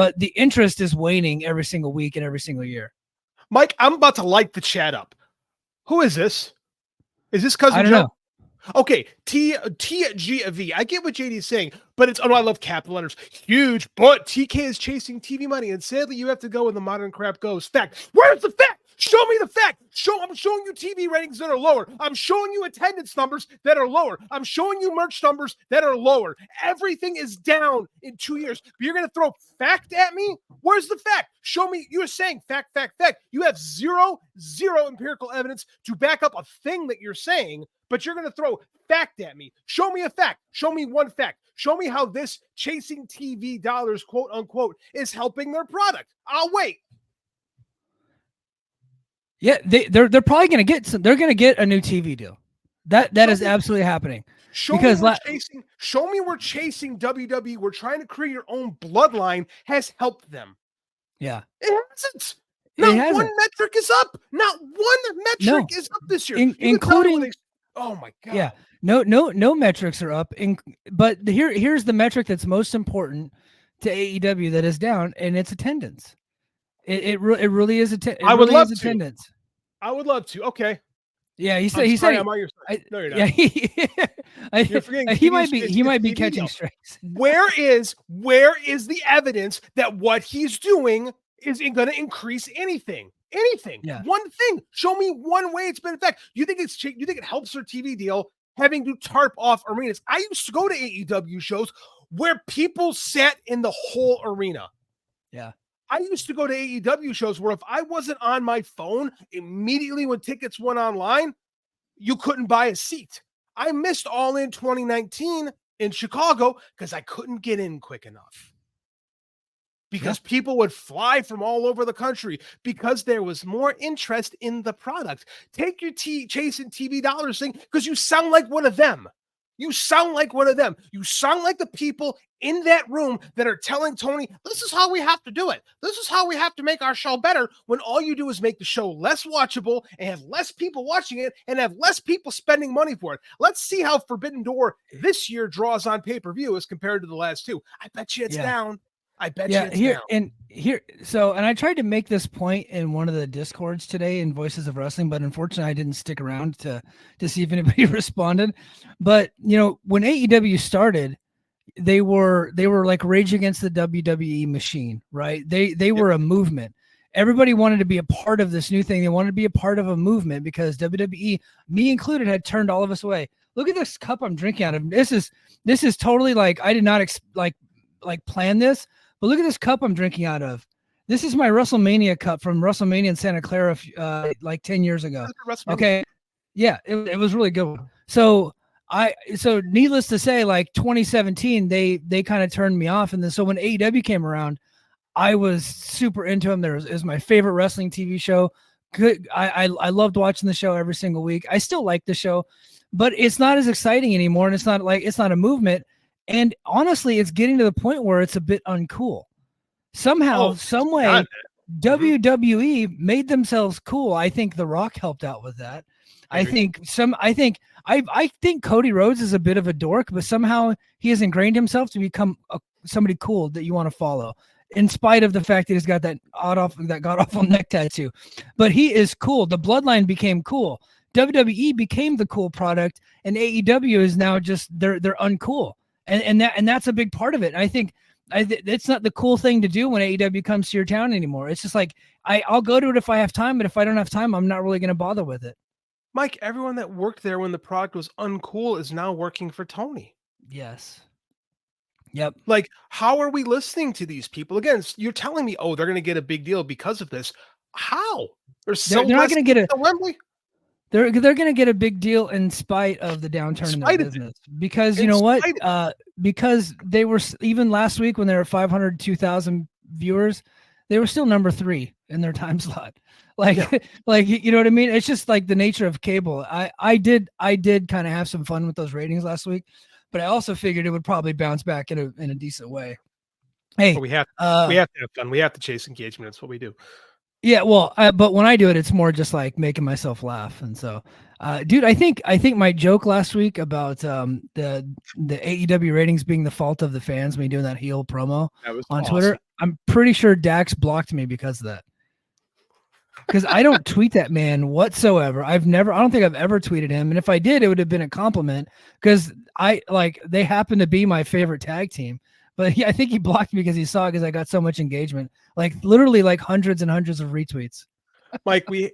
but the interest is waning every single week and every single year. Mike, I'm about to light the chat up. Who is this? Is this Cousin I don't Joe? know. Okay, TGV. I get what JD is saying, but it's, I love capital letters. Huge, but TK is chasing TV money, and sadly, you have to go when the modern crap goes. Fact. Where's the fact? Show me the fact. I'm showing you TV ratings that are lower. I'm showing you attendance numbers that are lower. I'm showing you merch numbers that are lower. Everything is down in 2 years. But you're going to throw fact at me? Where's the fact? Show me. You're saying fact. You have zero empirical evidence to back up a thing that you're saying, but you're going to throw fact at me. Show me a fact. Show me one fact. Show me how this chasing TV dollars, quote unquote, is helping their product. I'll wait. Yeah, they're probably going to get they're going to get a new TV deal. That is absolutely happening. Show me we're chasing WWE. We're trying to create your own bloodline has helped them. Yeah. It hasn't. Not one metric is up. Not one metric is up this year. Including oh my God. Yeah. No metrics are up. But here's the metric that's most important to AEW that is down, and it's attendance. It really is attendance. I would love to. Okay. Yeah, he said I'm on your side. No, you're not. Yeah, he might be catching strays. Where is the evidence that what he's doing is going to increase anything? Yeah. One thing. Show me one way it's been effective. You think it helps their TV deal having to tarp off arenas? I used to go to AEW shows where people sat in the whole arena. Yeah. I used to go to AEW shows where if I wasn't on my phone immediately when tickets went online, you couldn't buy a seat. I missed All In 2019 in Chicago because I couldn't get in quick enough. Because people would fly from all over the country because there was more interest in the product. Take your chasing TV dollars thing because you sound like one of them. You sound like one of them. You sound like the people in that room that are telling Tony, this is how we have to do it. This is how we have to make our show better, when all you do is make the show less watchable and have less people watching it and have less people spending money for it. Let's see how Forbidden Door this year draws on pay-per-view as compared to the last two. I bet you it's down. I bet you it's down. And I tried to make this point in one of the Discords today in Voices of Wrestling, but unfortunately I didn't stick around to see if anybody responded. But when AEW started, they were like Rage Against the WWE machine, right? They were a movement. Everybody wanted to be a part of this new thing. They wanted to be a part of a movement because WWE, me included, had turned all of us away. Look at this cup I'm drinking out of. This is totally like, I did not plan this. But look at this cup I'm drinking out of. This is my WrestleMania cup from WrestleMania in Santa Clara, like 10 years ago. Okay. Yeah, it was really good. So needless to say, like 2017, they kind of turned me off. And then, so when AEW came around, I was super into them. It was my favorite wrestling TV show. Good. I loved watching the show every single week. I still like the show, but it's not as exciting anymore. And it's not a movement. And honestly, it's getting to the point where it's a bit uncool. Somehow, some way, WWE made themselves cool. I think The Rock helped out with that. I think Cody Rhodes is a bit of a dork, but somehow he has ingrained himself to become somebody cool that you want to follow, in spite of the fact that he's got that god-awful neck tattoo. But he is cool. The bloodline became cool. WWE became the cool product, and AEW is now just they're uncool. And that's a big part of it. I think it's not the cool thing to do when AEW comes to your town anymore. It's just like, I'll go to it if I have time, but if I don't have time, I'm not really going to bother with it. Mike, everyone that worked there when the product was uncool is now working for Tony. Yes. Yep. Like, how are we listening to these people? Again, you're telling me, they're going to get a big deal because of this. How? They're not going to get Wembley. They're going to get a big deal in spite of the downturn in their business, because you know what? Because they were, even last week when they were 502,000 viewers, they were still number 3 in their time slot. Like you know what I mean? It's just like the nature of cable. I did kind of have some fun with those ratings last week, but I also figured it would probably bounce back in a decent way. Hey, we have to have fun. We have to chase engagement. That's what we do. Yeah, well, but when I do it, it's more just like making myself laugh. And so, dude, I think my joke last week about the AEW ratings being the fault of the fans, me doing that heel promo on Twitter, I'm pretty sure Dax blocked me because of that. Because I don't tweet that man whatsoever. I don't think I've ever tweeted him. And if I did, it would have been a compliment because they happen to be my favorite tag team. But I think he blocked me because he saw it because I got so much engagement, like literally like hundreds and hundreds of retweets. Mike, this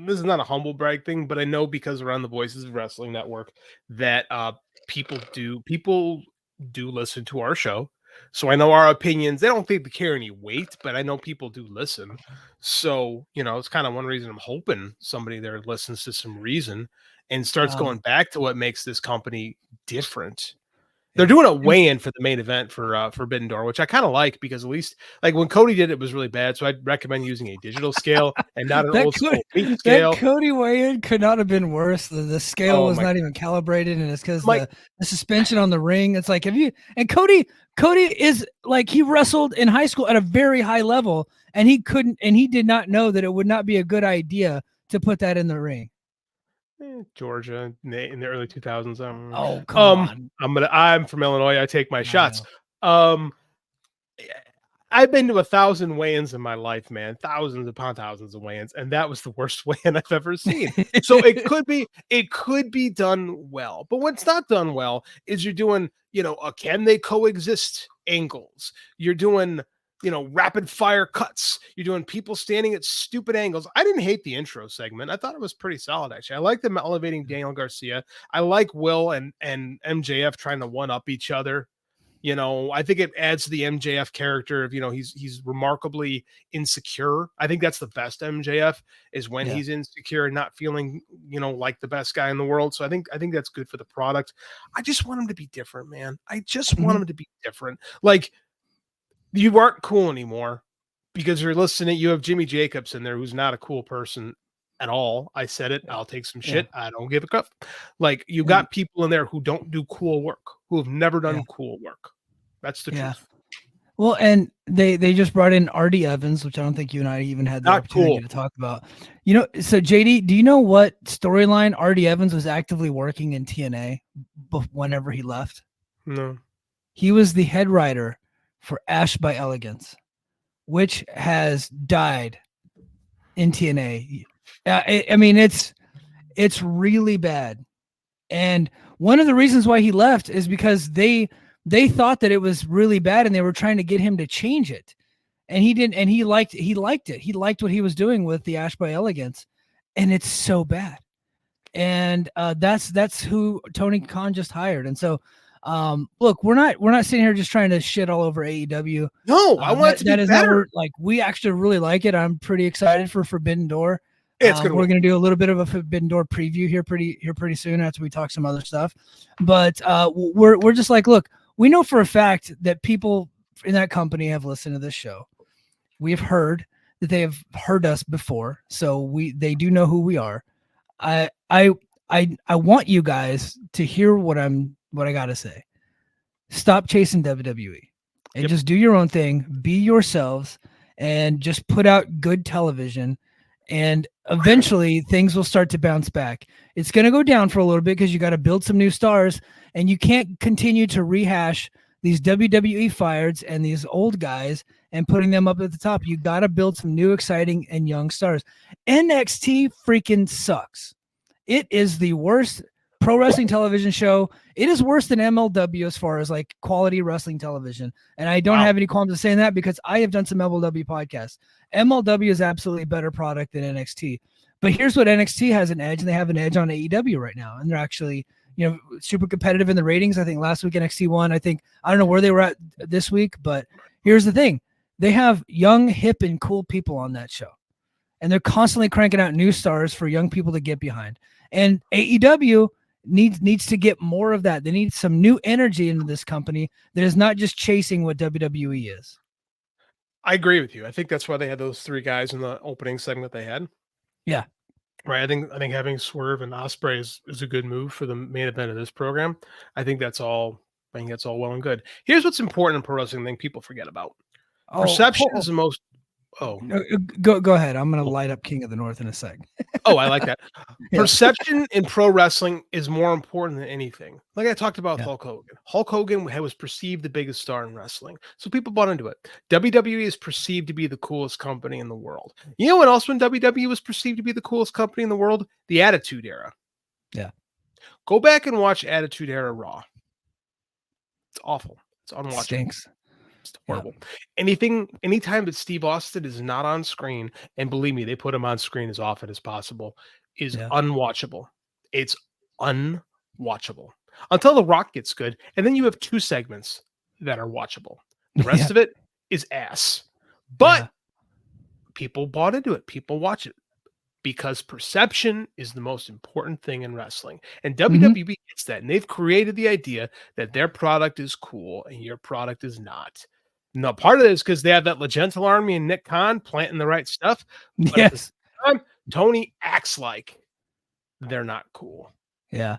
is not a humble brag thing, but I know because we're on the Voices of Wrestling Network that people do listen to our show. So I know our opinions, they don't think they carry any weight, but I know people do listen. So, it's kind of one reason I'm hoping somebody there listens to some reason and starts going back to what makes this company different. They're doing a weigh-in for the main event for Forbidden Door, which I kind of like because at least like when Cody did it was really bad. So I'd recommend using a digital scale and not an old school weight scale. That Cody weigh-in could not have been worse. The scale was not even calibrated, and it's because the suspension on the ring. It's like Cody is like he wrestled in high school at a very high level, and he did not know that it would not be a good idea to put that in the ring. Georgia in the early 2000s. Oh, come on. I'm from Illinois. I take my shots. I've been to 1,000 weigh-ins in my life, man. Thousands upon thousands of weigh-ins, and that was the worst weigh-in I've ever seen. So it could be done well. But what's not done well is you're doing, can they coexist angles? You're doing rapid fire cuts. You're doing people standing at stupid angles. I didn't hate the intro segment. I thought it was pretty solid, actually. I like them elevating Daniel Garcia. I like Will and MJF trying to one-up each other. I think it adds to the MJF character of, he's remarkably insecure. I think that's the best MJF is when he's insecure and not feeling, like the best guy in the world. So I think that's good for the product. I just want him to be different, man. I just want him to be different. Like, you aren't cool anymore because you're listening. You have Jimmy Jacobs in there, who's not a cool person at all. I said it. I'll take some shit. I don't give a crap. Like, you got people in there who don't do cool work, who have never done cool work. That's the truth. Well, and they just brought in R.D. Evans, which I don't think you and I even had the opportunity to talk about. So JD, do you know what storyline R.D. Evans was actively working in TNA whenever he left? No. He was the head writer for Ash by Elegance, which has died in TNA. I mean, it's really bad. And one of the reasons why he left is because they thought that it was really bad and they were trying to get him to change it. And he didn't, and he liked it. He liked what he was doing with the Ash by Elegance, and it's so bad. And that's who Tony Khan just hired. And so look, we're not sitting here just trying to shit all over AEW. No, I want it to be better. We actually really like it. I'm pretty excited for Forbidden Door. We're going to do a little bit of a Forbidden Door preview here pretty soon after we talk some other stuff. But we're just like, look, we know for a fact that people in that company have listened to this show. We've heard that they have heard us before, so they do know who we are. I want you guys to hear what I gotta say. Stop chasing WWE and just do your own thing. Be yourselves and just put out good television. And eventually things will start to bounce back. It's going to go down for a little bit because you got to build some new stars, and you can't continue to rehash these WWE fires and these old guys and putting them up at the top. You got to build some new, exciting, and young stars. NXT freaking sucks. It is the worst pro wrestling television show. It is worse than MLW as far as like quality wrestling television. And I don't have any qualms of saying that because I have done some MLW podcasts. MLW is absolutely a better product than NXT. But here's what NXT has an edge, and they have an edge on AEW right now. And they're actually, super competitive in the ratings. I think last week NXT won. I don't know where they were at this week, but here's the thing. They have young, hip, and cool people on that show. And they're constantly cranking out new stars for young people to get behind. And AEW needs to get more of that. They need some new energy into this company that is not just chasing what WWE is. I agree with you. I think that's why they had those three guys in the opening segment they had. Yeah. Right. I think having Swerve and Ospreay is a good move for the main event of this program. I think that's all well and good. Here's what's important in pro wrestling thing people forget about. Perception is the most Oh, Go ahead. I'm gonna light up King of the North in a sec. oh, I like that. Yeah. Perception in pro wrestling is more important than anything. Like I talked about Yeah. Hulk Hogan. Hulk Hogan was perceived the biggest star in wrestling, so people bought into it. WWE is perceived to be the coolest company in the world. You know what else when WWE was perceived to be the coolest company in the world? The Attitude Era. Yeah. Go back and watch Attitude Era Raw. It's awful. It's unwatchable. Stinks. It's horrible. Anytime that Steve Austin is not on screen, and believe me, they put him on screen as often as possible, is unwatchable. It's unwatchable until The Rock gets good, and then you have 2 segments that are watchable. The rest of it is ass. But people bought into it. People watch it because perception is the most important thing in wrestling. And WWE gets that, and they've created the idea that their product is cool and your product is not. Now, part of it is because they have that Legental Army and Nick Khan planting the right stuff. But at the same time, Tony acts like they're not cool. Yeah.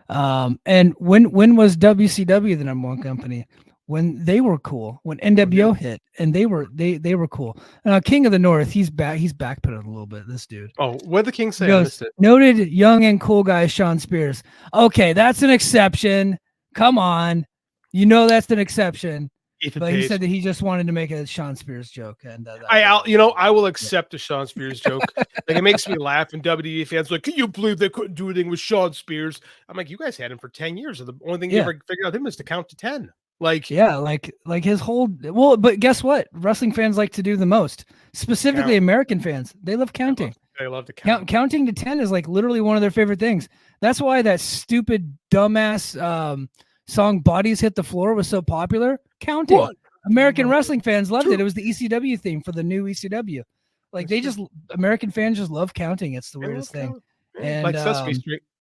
And when was WCW the number one company? When they were cool, when NWO hit, and they were cool. King of the North, he's backpedaling a little bit. This dude. Oh, what did the King say? I missed it. Noted young and cool guy Sean Spears. Okay, that's an exception. Come on, that's an exception. But he said that he just wanted to make a Sean Spears joke, and I will accept a Sean Spears joke. Like it makes me laugh. And WWE fans are like, can you believe they couldn't do anything with Sean Spears? I'm like, you guys had him for 10 years, and the only thing you ever figured out him is to count to 10. Like his whole but guess what? Wrestling fans like to do the most, specifically American fans. They love counting. They love to count. Counting to 10 is like literally one of their favorite things. That's why that stupid dumbass song "Bodies Hit the Floor" was so popular. Counting. American wrestling fans loved it. It was the ECW theme for the new ECW. Like American fans just love counting. It's the weirdest thing. And like Sesame Street.